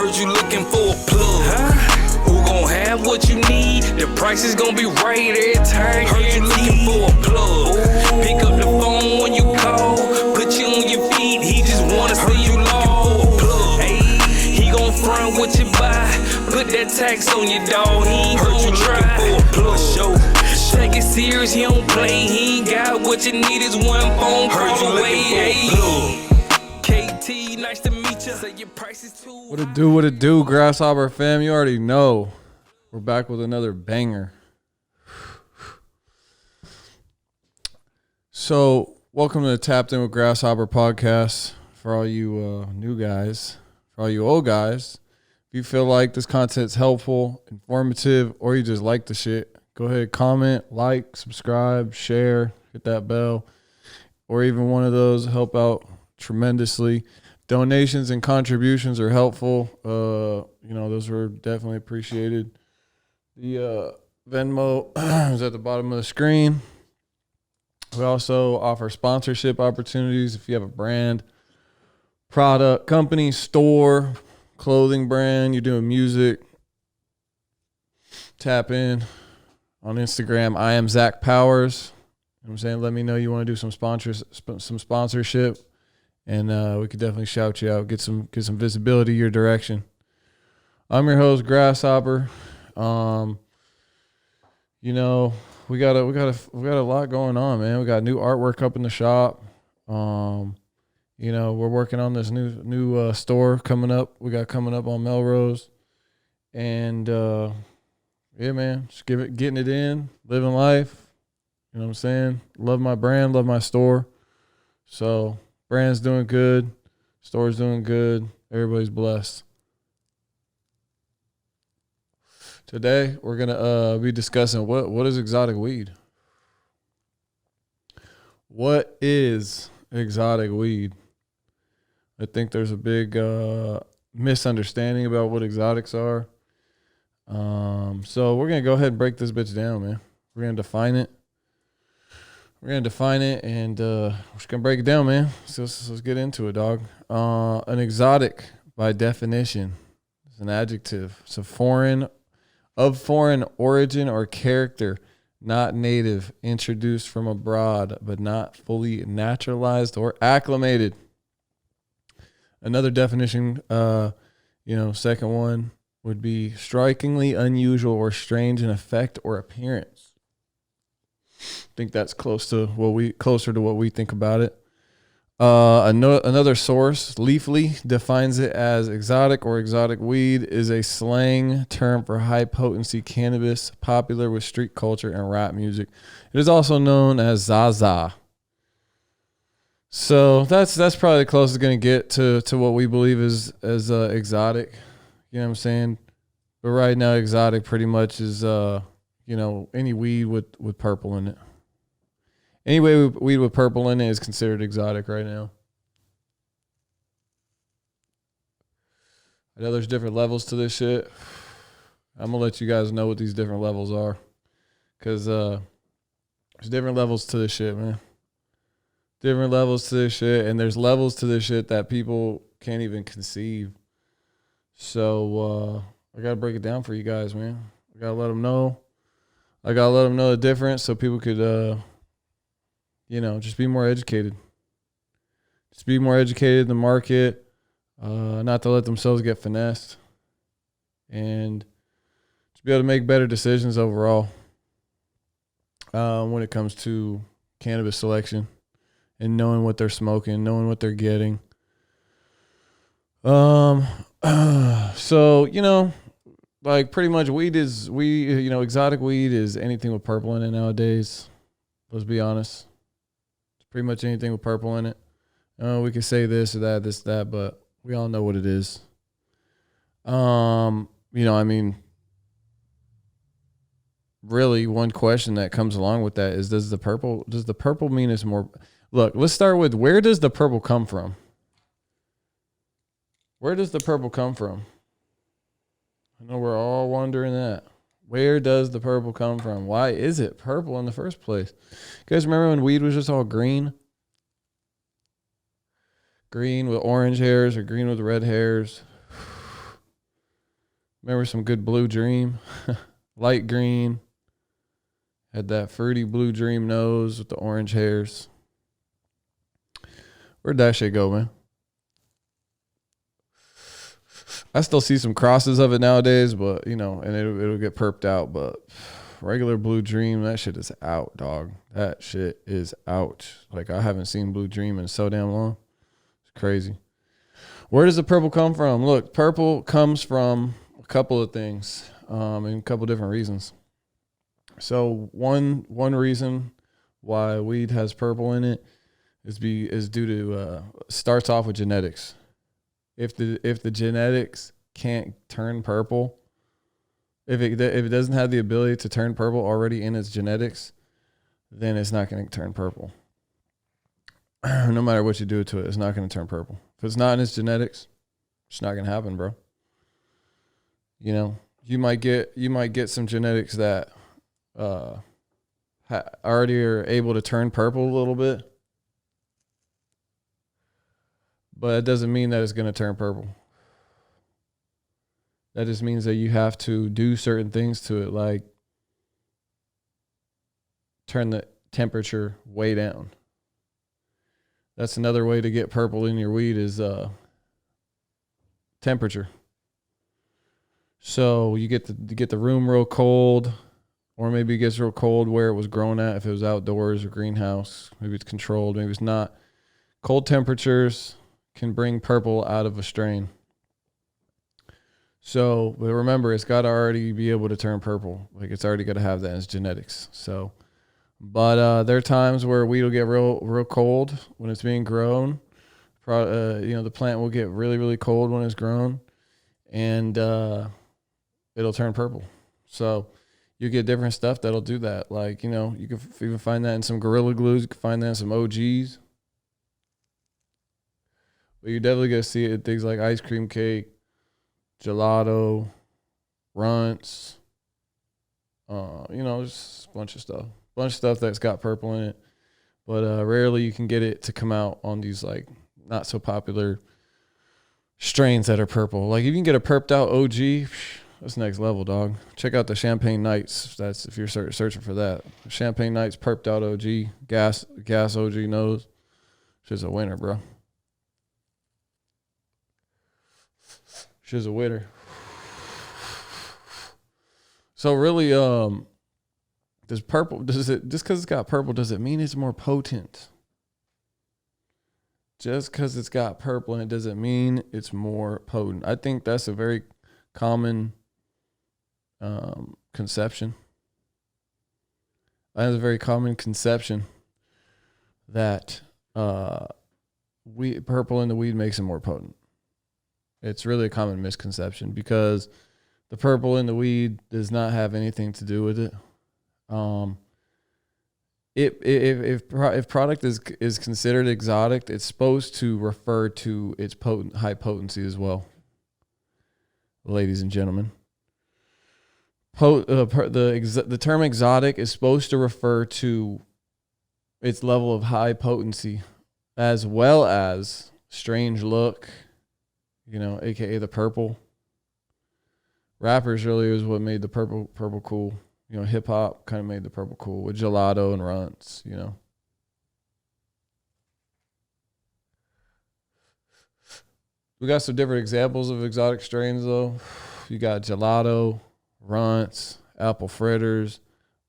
Heard you looking for a plug. Who gon' have what you need? The price is gon' be right every time. Heard you looking for a plug. Pick up the phone when you call. Put you on your feet. He just wanna see you long. Plug. He gon' front what you buy. Put that tax on your dog. He ain't gon' try. Plug. Take it serious. He don't play. He ain't got what you need. Is one phone call away. KT, nice to meet you. Say your price is too high. What it do, Grasshopper fam? You already know. We're back with another banger. So, welcome to the Tapped In with Grasshopper podcast. For all you new guys, for all you old guys, if you feel like this content's helpful, informative, or you just like the shit, go ahead, comment, like, subscribe, share, hit that bell, or even one of those help out tremendously. Donations and contributions are helpful. Those are definitely appreciated. The Venmo is at the bottom of the screen. We also offer sponsorship opportunities if you have a brand, product, company, store, clothing brand, you're doing music. Tap in on Instagram. I am Zach Powers. You know what I'm saying? Let me know you want to do some sponsorship. And we could definitely shout you out, get some visibility your direction. I'm your host, Grasshopper. We got a lot going on, man. We got new artwork up in the shop. We're working on this new store coming up. We got coming up on Melrose, and yeah, man, just getting it in, living life. You know what I'm saying? Love my brand, love my store. So. Brand's doing good. Store's doing good. Everybody's blessed. Today, we're going to be discussing what is exotic weed. What is exotic weed? I think there's a big misunderstanding about what exotics are. So we're going to go ahead and break this bitch down, man. We're going to define it. And we're just going to break it down, man. So let's get into it, dog. An exotic, by definition, is an adjective. It's of foreign origin or character, not native, introduced from abroad, but not fully naturalized or acclimated. Another definition, second one would be strikingly unusual or strange in effect or appearance. I think that's closer to what we think about it. Another source, Leafly, defines it as exotic or exotic weed is a slang term for high potency cannabis, popular with street culture and rap music. It is also known as Zaza. So that's probably the closest going to get to what we believe is exotic. You know what I'm saying? But right now, exotic pretty much is any weed with purple in it. Any weed with purple in it is considered exotic right now. I know there's different levels to this shit. I'm going to let you guys know what these different levels are. Because there's different levels to this shit, man. Different levels to this shit. And there's levels to this shit that people can't even conceive. So I got to break it down for you guys, man. I got to let them know. I got to let them know the difference so people could, just be more educated. Just be more educated in the market, not to let themselves get finessed, and just be able to make better decisions overall when it comes to cannabis selection and knowing what they're smoking, knowing what they're getting. Like pretty much exotic weed is anything with purple in it nowadays. Let's be honest. It's pretty much anything with purple in it. We could say this or that, but we all know what it is. Really one question that comes along with that is does the purple mean it's more? Look, let's start with where does the purple come from? Where does the purple come from? I know we're all wondering that. Where does the purple come from? Why is it purple in the first place? You guys remember when weed was just all green? Green with orange hairs or green with red hairs? Remember some good Blue Dream, light green. Had that fruity Blue Dream nose with the orange hairs. Where'd that shit go, man? I still see some crosses of it nowadays, but and it'll get perped out. But regular Blue Dream, that shit is out, dog. That shit is out. Like, I haven't seen Blue Dream in so damn long. It's crazy. Where does the purple come from? Look, purple comes from a couple of things, and a couple different reasons. So one reason why weed has purple in it is due to starts off with genetics. If the genetics can't turn purple, if it doesn't have the ability to turn purple already in its genetics, then it's not going to turn purple. No matter what you do to it, it's not going to turn purple. If it's not in its genetics, it's not going to happen, bro. You might get some genetics that already are able to turn purple a little bit, but it doesn't mean that it's going to turn purple. That just means that you have to do certain things to it, like turn the temperature way down. That's another way to get purple in your weed is temperature. So you get the room real cold, or maybe it gets real cold where it was grown at, if it was outdoors or greenhouse. Maybe it's controlled, maybe it's not. Cold temperatures can bring purple out of a strain. So, but remember, it's got to already be able to turn purple. Like, it's already got to have that in its genetics. So, but there are times where weed will get real cold when it's being grown. The plant will get really, really cold when it's grown, and it'll turn purple. So you get different stuff that'll do that. Like, you can even find that in some Gorilla Glues. You can find that in some OGs. But you're definitely going to see it in things like ice cream cake, gelato, runts, just a bunch of stuff. Bunch of stuff that's got purple in it. But rarely you can get it to come out on these, like, not so popular strains that are purple. Like, if you can get a perped out OG, that's next level, dog. Check out the Champagne Nights. That's if you're searching for that. Champagne Nights perped out OG, gas OG nose. She's a winner, bro. She's a winner. So really, just because it's got purple, does it mean it's more potent? Just because it's got purple and it doesn't mean it's more potent. I think that's a very common conception. That is a very common conception that purple in the weed makes it more potent. It's really a common misconception because the purple in the weed does not have anything to do with it. If product is considered exotic, it's supposed to refer to its high potency as well. Ladies and gentlemen, the term exotic is supposed to refer to its level of high potency, as well as strange look, aka the purple. Rappers really is what made the purple cool. Hip hop kind of made the purple cool with gelato and runts, We got some different examples of exotic strains though. You got gelato, runts, apple fritters.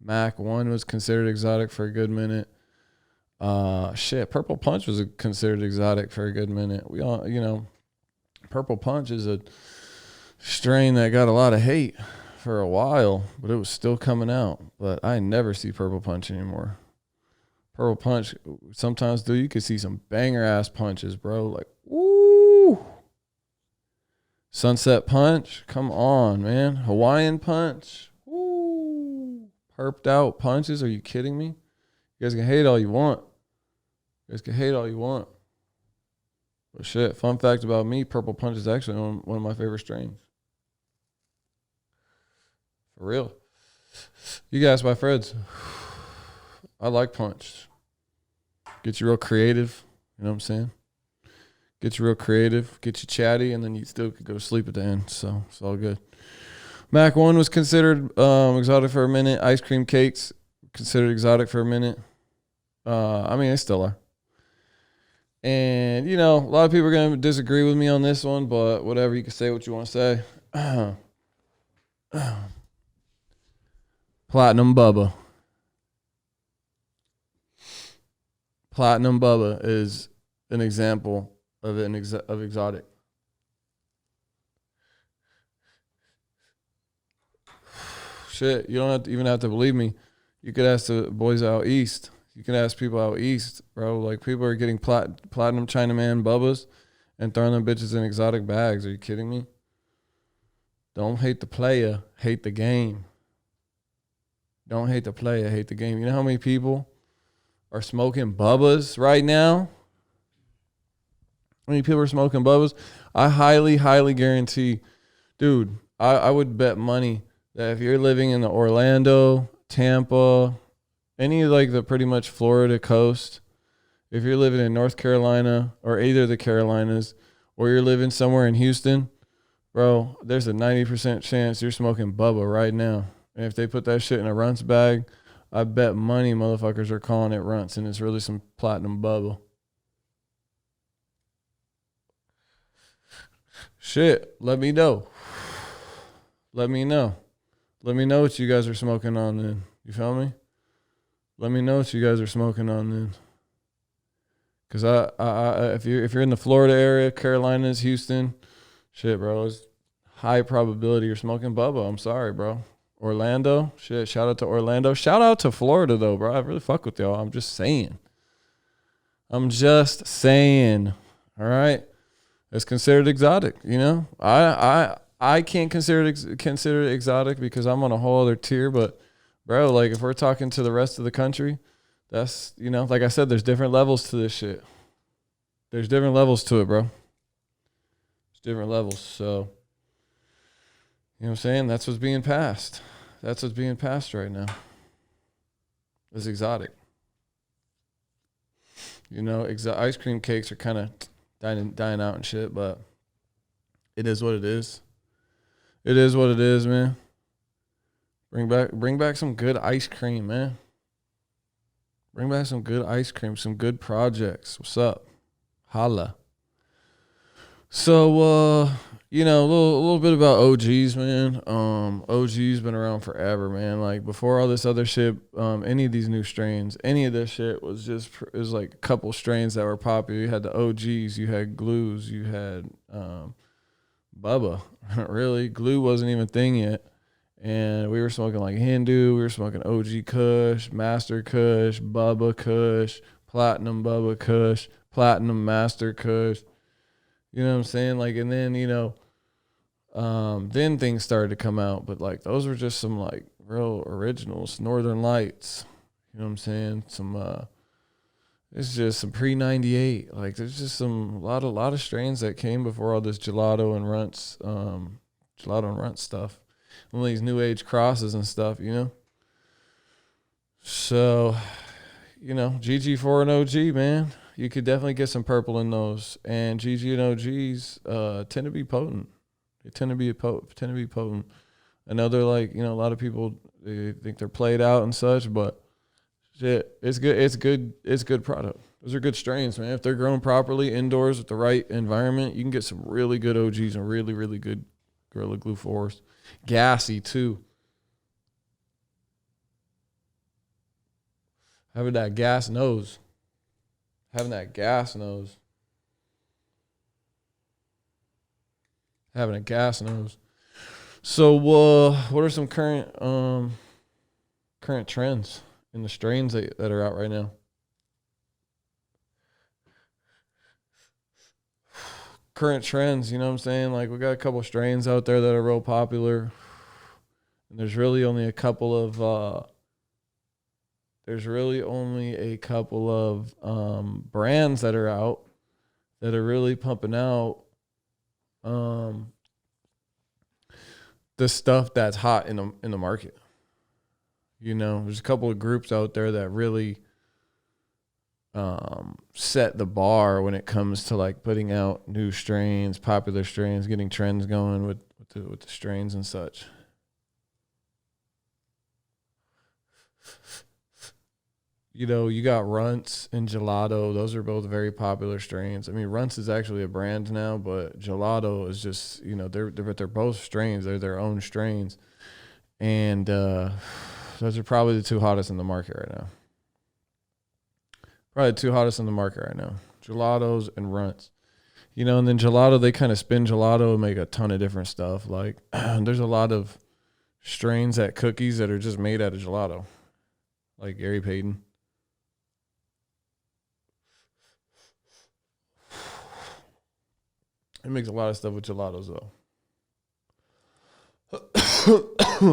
Mac 1 was considered exotic for a good minute. Purple Punch was considered exotic for a good minute. We all, Purple Punch is a strain that got a lot of hate for a while, but it was still coming out. But I never see Purple Punch anymore. Purple Punch, sometimes, dude, you could see some banger ass punches, bro. Like, woo! Sunset Punch, come on, man. Hawaiian Punch, woo! Perped out punches, are you kidding me? You guys can hate all you want. But shit, fun fact about me, Purple Punch is actually one of my favorite strains. For real. You guys, my friends, I like punch. Get you real creative. You know what I'm saying? Get you real creative, get you chatty, and then you still could go to sleep at the end. So it's all good. Mac 1 was considered exotic for a minute. Ice cream cakes considered exotic for a minute. I mean, they still are. And, a lot of people are going to disagree with me on this one, but whatever. You can say what you want to say. Platinum Bubba. Platinum Bubba is an example of exotic. Shit, you don't even have to believe me. You could ask the boys out east. You can ask people out east, bro. Like, people are getting platinum Chinaman Bubbas and throwing them bitches in exotic bags. Are you kidding me? Don't hate the player, hate the game. Don't hate the player, hate the game. You know how many people are smoking Bubbas right now? How many people are smoking Bubbas? I highly, highly guarantee, dude, I would bet money that if you're living in the Orlando, Tampa, any like the pretty much Florida coast, if you're living in North Carolina or either of the Carolinas, or you're living somewhere in Houston, bro, there's a 90% chance you're smoking Bubba right now. And if they put that shit in a Runts bag, I bet money motherfuckers are calling it Runts, and it's really some platinum Bubba. Shit, let me know. Let me know. Let me know what you guys are smoking on then. You feel me? Let me know what you guys are smoking on then. Cause if you're in the Florida area, Carolinas, Houston, shit, bro, it's high probability you're smoking Bubba. I'm sorry, bro. Orlando, shit. Shout out to Orlando. Shout out to Florida though, bro. I really fuck with y'all. I'm just saying. All right. It's considered exotic. I can't consider it exotic because I'm on a whole other tier. But, bro, like if we're talking to the rest of the country, that's, like I said, there's different levels to this shit. There's different levels to it, bro. There's different levels. So, you know what I'm saying? That's what's being passed. That's what's being passed right now. It's exotic. Ice cream cakes are kind of dying out and shit, but it is what it is. It is what it is, man. Bring back some good ice cream, man. Bring back some good ice cream, some good projects. What's up? Holla. So, a little bit about OGs, man. OGs been around forever, man. Like before all this other shit, any of these new strains, any of this shit it was like a couple strains that were popular. You had the OGs, you had Glues, you had Bubba. Really, Glue wasn't even a thing yet. And we were smoking like Hindu, we were smoking OG Kush, Master Kush, Bubba Kush, Platinum Bubba Kush, Platinum Master Kush. You know what I'm saying? Like, and then, then things started to come out, but like those were just some like real originals, Northern Lights. You know what I'm saying? It's just some pre-98. Like there's just a lot of strains that came before all this gelato and runts stuff. All these new age crosses and stuff, So, GG4 and OG, man. You could definitely get some purple in those. And GG and OGs tend to be potent. They tend to be potent. I know they're like, a lot of people they think they're played out and such, but shit, it's good. It's good product. Those are good strains, man. If they're grown properly indoors with the right environment, you can get some really good OGs and really, really good Gorilla Glue 4s. Gassy too. Having that gas nose. Having a gas nose. So, what are some current trends in the strains that are out right now? Current trends, you know what I'm saying? Like, we got a couple strains out there that are real popular. And there's really only a couple of brands that are out that are really pumping out the stuff that's hot in the market. There's a couple of groups out there that really set the bar when it comes to like putting out new strains, popular strains, getting trends going with the strains and such. You know, you got Runts and Gelato. Those are both very popular strains. I mean, Runts is actually a brand now, but Gelato is just, you know, they're both strains. They're their own strains. And those are probably the two hottest in the market right now. Probably the two hottest in the market right now. Gelatos and Runts. You know, and then Gelato, they kind of spin Gelato and make a ton of different stuff. Like, there's a lot of strains at cookies that are just made out of Gelato. Like Gary Payton. It makes a lot of stuff with gelatos though.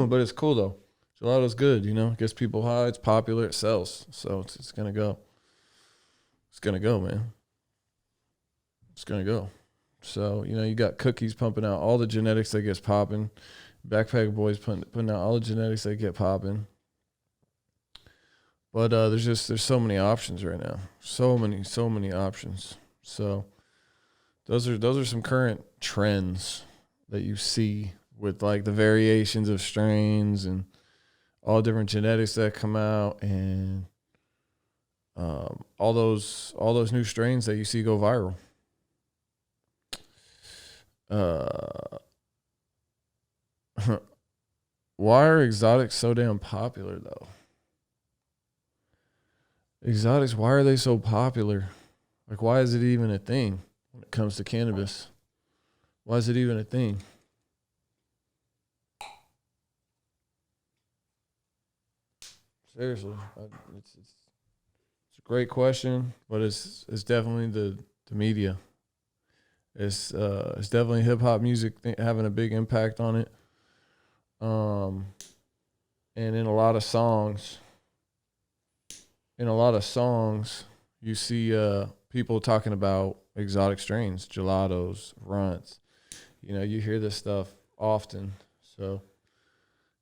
But it's cool though. Gelato's good, you know. It gets people high. It's popular. It sells. So it's gonna go. It's gonna go, man. It's gonna go. So, you know, you got cookies pumping out all the genetics that gets popping. Backpack Boys putting out all the genetics that get popping. But there's so many options right now. So many options. So those are some current trends that you see with like the variations of strains and all different genetics that come out, and all those new strains that you see go viral. Why are exotics so damn popular though? Exotics, why are they so popular? Like, why is it even a thing when it comes to cannabis? Why is it even a thing? Seriously, it's a great question, but it's definitely the media. It's definitely hip hop music having a big impact on it. And in a lot of songs, you see people talking about exotic strains, gelatos, runts. You know, you hear this stuff often, so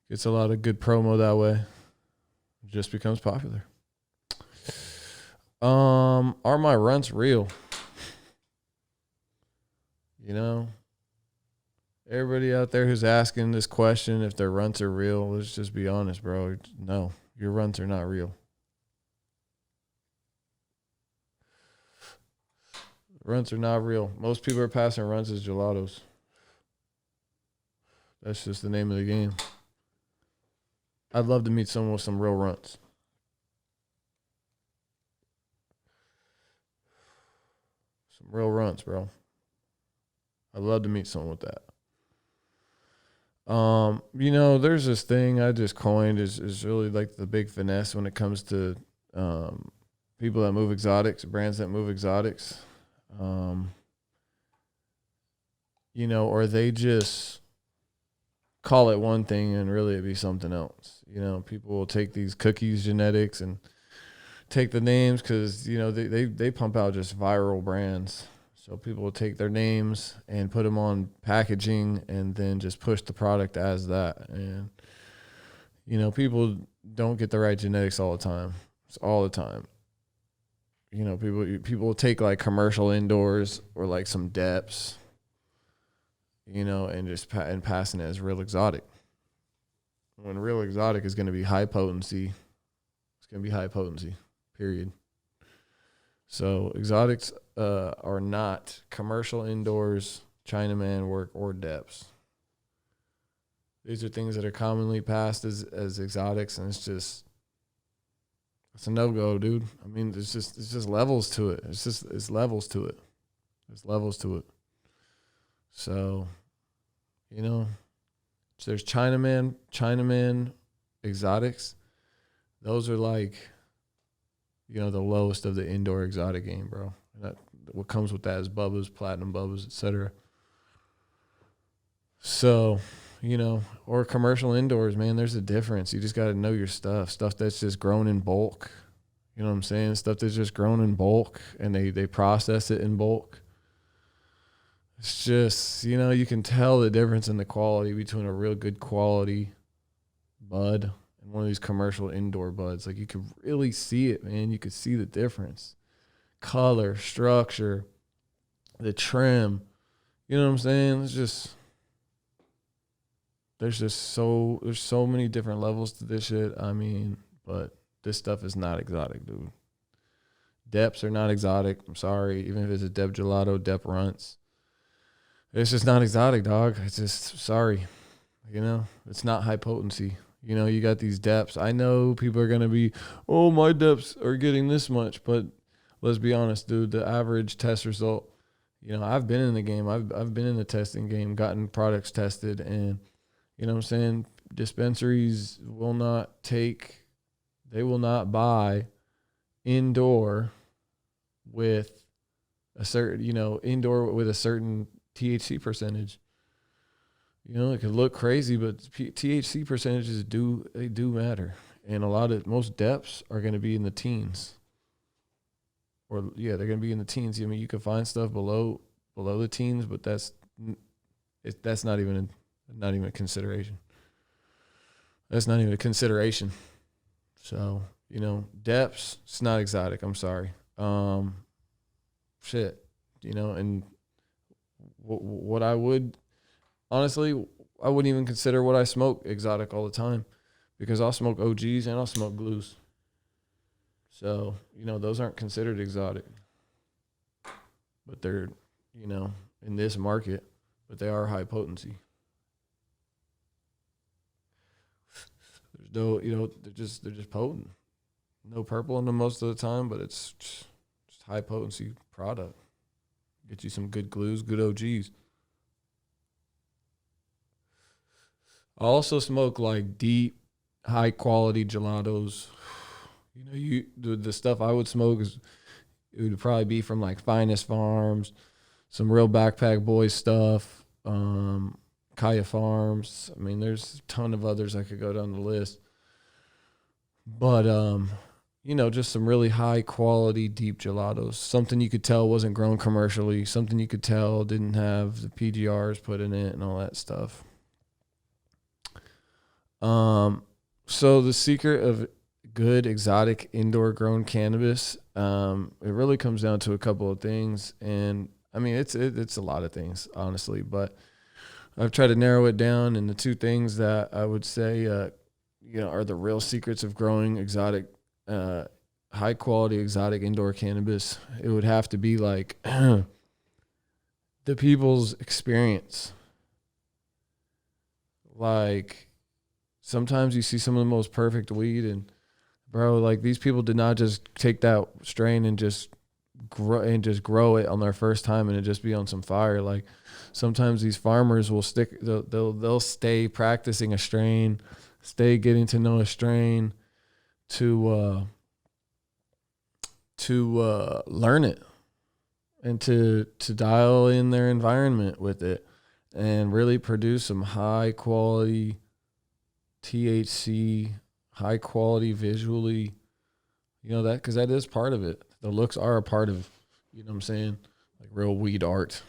gets a lot of good promo that way. It just becomes popular. Are my runts real? You know, everybody out there who's asking this question, if their runts are real, let's just be honest, bro. No, your runts are not real. Runts are not real. Most people are passing runts as gelatos. That's just the name of the game. I'd love to meet someone with some real runts. Some real runts, bro. I'd love to meet someone with that. You know, there's this thing I just coined is really like the big finesse when it comes to people that move exotics, brands that move exotics. You know, or they just call it one thing and really it be something else. You know, people will take these cookies genetics and take the names because, you know, they pump out just viral brands. So people will take their names and put them on packaging and then just push the product as that. And, you know, people don't get the right genetics all the time. It's all the time. You know, people will take like commercial indoors or like some depths, you know, and just passing it as real exotic. When real exotic is going to be high potency, it's going to be high potency, period. So exotics are not commercial indoors, Chinaman work, or depths. These are things that are commonly passed as exotics, and it's a no-go, dude. I mean, it's just levels to it. It's levels to it. There's levels to it. So, you know, so there's Chinaman exotics. Those are like, you know, the lowest of the indoor exotic game, bro. That what comes with that is bubbas, platinum bubbas, etc. So, you know, or commercial indoors, man, there's a difference. You just got to know your stuff that's just grown in bulk. You know what I'm saying? Stuff that's just grown in bulk and they process it in bulk. It's just, you know, you can tell the difference in the quality between a real good quality bud and one of these commercial indoor buds. Like, you could really see it, man. You could see the difference. color, structure, the trim. You know what I'm saying? It's just there's so many different levels to this shit. I mean, but this stuff is not exotic, dude. Deps are not exotic. I'm sorry. Even if it's a Dep Gelato, Dep Runts. It's just not exotic, dog. It's just, sorry. You know, it's not high potency. You know, you got these Deps. I know people are going to be, oh, my Deps are getting this much. But let's be honest, dude. The average test result, you know, I've been in the game. I've been in the testing game, gotten products tested. And, you know what I'm saying, dispensaries will not buy indoor with a certain, indoor with a certain THC percentage. You know, it could look crazy, but THC percentages do matter. And most Deps are going to be in the teens. Or yeah, they're going to be in the teens. I mean, you can find stuff below the teens, but that's not even a consideration. That's not even a consideration. So, you know, Deps, it's not exotic. I'm sorry. Shit, you know, and what I would, honestly, I wouldn't even consider what I smoke exotic all the time, because I'll smoke OGs and I'll smoke glues. So, you know, those aren't considered exotic, but they're, you know, in this market, but they are high potency. There's no, you know, they're just potent. No purple in them most of the time, but it's just high potency product. Get you some good glues, good OGs. I also smoke like deep, high quality gelatos. You know, the stuff I would smoke it would probably be from like Finest Farms, some real Backpack Boys stuff, Kaya Farms. I mean, there's a ton of others I could go down the list. But you know, just some really high quality deep gelatos. Something you could tell wasn't grown commercially. Something you could tell didn't have the PGRs put in it and all that stuff. So the secret of good exotic indoor grown cannabis, it really comes down to a couple of things, and I mean it's a lot of things, honestly, but I've tried to narrow it down, and the two things that I would say, you know, are the real secrets of growing exotic, high quality exotic indoor cannabis. It would have to be like the people's experience. Like, sometimes you see some of the most perfect weed, and bro, like, these people did not just take that strain and just grow it on their first time and it just be on some fire. Like, sometimes these farmers will they'll stay practicing a strain, stay getting to know a strain to learn it and to dial in their environment with it and really produce some high quality THC, high quality visually, you know, that, because that is part of it. The looks are a part of, you know what I'm saying, like real weed art.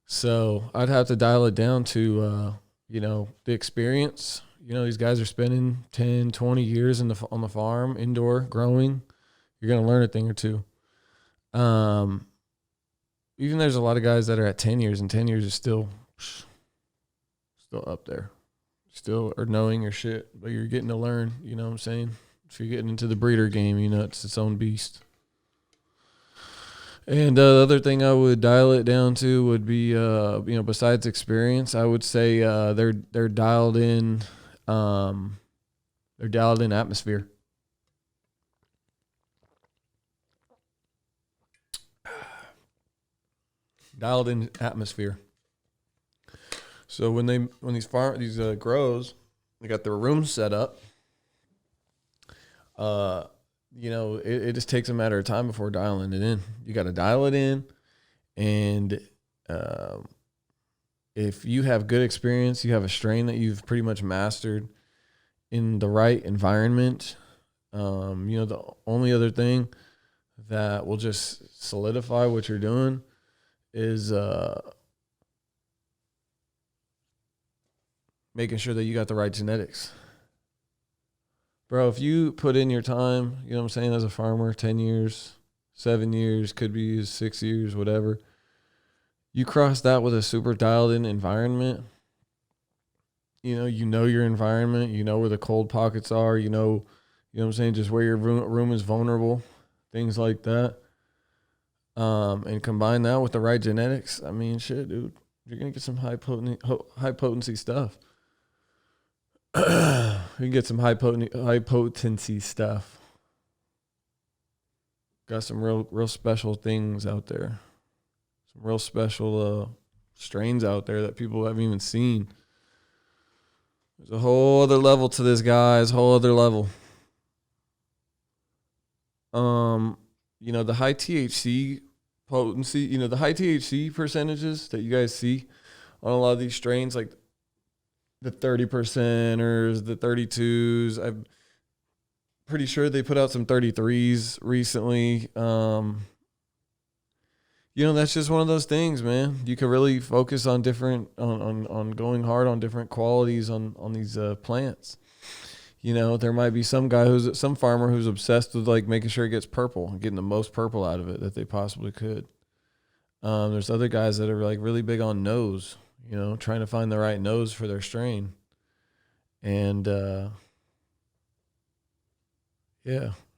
So I'd have to dial it down to, you know, the experience. You know, these guys are spending 10, 20 years on the farm, indoor, growing. You're going to learn a thing or two. Even there's a lot of guys that are at 10 years, and 10 years is still up there. Still are knowing your shit, but you're getting to learn, you know what I'm saying? If you're getting into the breeder game, you know, it's its own beast. And the other thing I would dial it down to would be, you know, besides experience, I would say they're dialed in, atmosphere. Dialed in atmosphere. So when these grows, they got their rooms set up. You know, it just takes a matter of time before dialing it in. You got to dial it in, and if you have good experience, you have a strain that you've pretty much mastered in the right environment. You know, the only other thing that will just solidify what you're doing is making sure that you got the right genetics. Bro, if you put in your time, you know what I'm saying, as a farmer, 10 years, 7 years, could be 6 years, whatever. You cross that with a super dialed in environment. You know your environment, you know where the cold pockets are, you know what I'm saying, just where your room is vulnerable, things like that. And combine that with the right genetics. I mean, shit, dude, you're gonna get some high potency stuff. You can get some high potency stuff. Got some real special things out there. Some real special strains out there that people haven't even seen. There's a whole other level to this, guys. Whole other level. The high THC potency, the high THC percentages that you guys see on a lot of these strains, like the 30%ers, the 32s. I'm pretty sure they put out some 33s recently. That's just one of those things, man. You can really focus on different, on going hard on different qualities on these plants. There might be some farmer who's obsessed with like making sure it gets purple and getting the most purple out of it that they possibly could. There's other guys that are like really big on nose, trying to find the right nose for their strain. And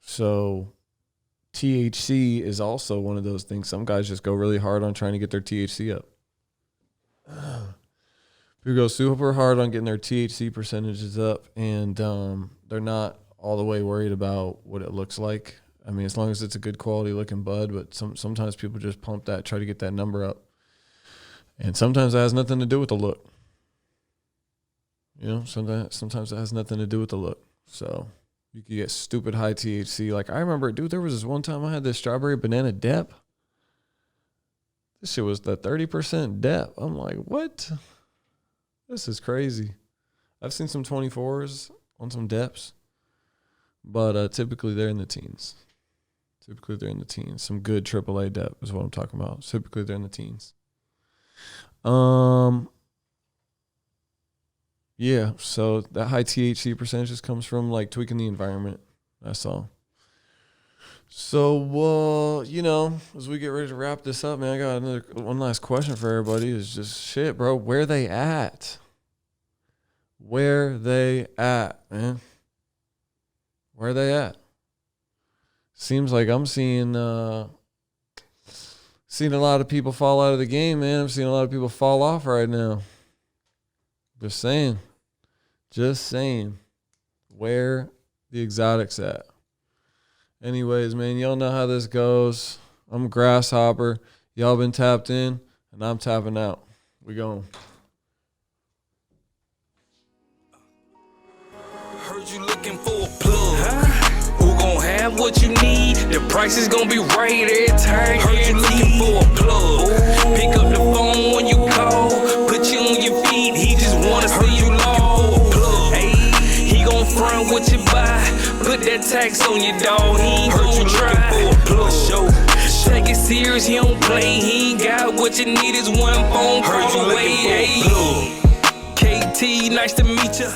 so THC is also one of those things. Some guys just go really hard on trying to get their THC up. People go super hard on getting their THC percentages up, and they're not all the way worried about what it looks like. I mean, as long as it's a good quality looking bud, but sometimes people just pump that, try to get that number up. And sometimes that has nothing to do with the look. Sometimes it has nothing to do with the look. So you could get stupid high THC. Like I remember, dude, there was this one time I had this strawberry banana dep. This shit was the 30% dep. I'm like, what? This is crazy. I've seen some 24s on some deps, but typically they're in the teens. Some good AAA dep is what I'm talking about. Typically they're in the teens. Yeah, so that high THC percentages comes from like tweaking the environment. That's all. So, as we get ready to wrap this up, man, I got one last question for everybody. Is just shit, bro. Where they at? Where they at, man? Where they at? Seems like I'm seeing a lot of people fall out of the game, man. I'm seeing a lot of people fall off right now. Just saying. Where the exotics at? Anyways, man, y'all know how this goes. I'm Grasshopper. Y'all been tapped in, and I'm tapping out. We going. Heard you looking for a plug, huh? Who gon' have what you need? The price is gon' be right every time. Heard you looking for a plug. Pick up the phone when you call. Put you on your feet. He just wanna see you long. He gon' front what you buy. Put that tax on your dog. He ain't gon' try. Take it serious. He don't play. He ain't got what you need. Is one phone call away. KT, nice to meet ya.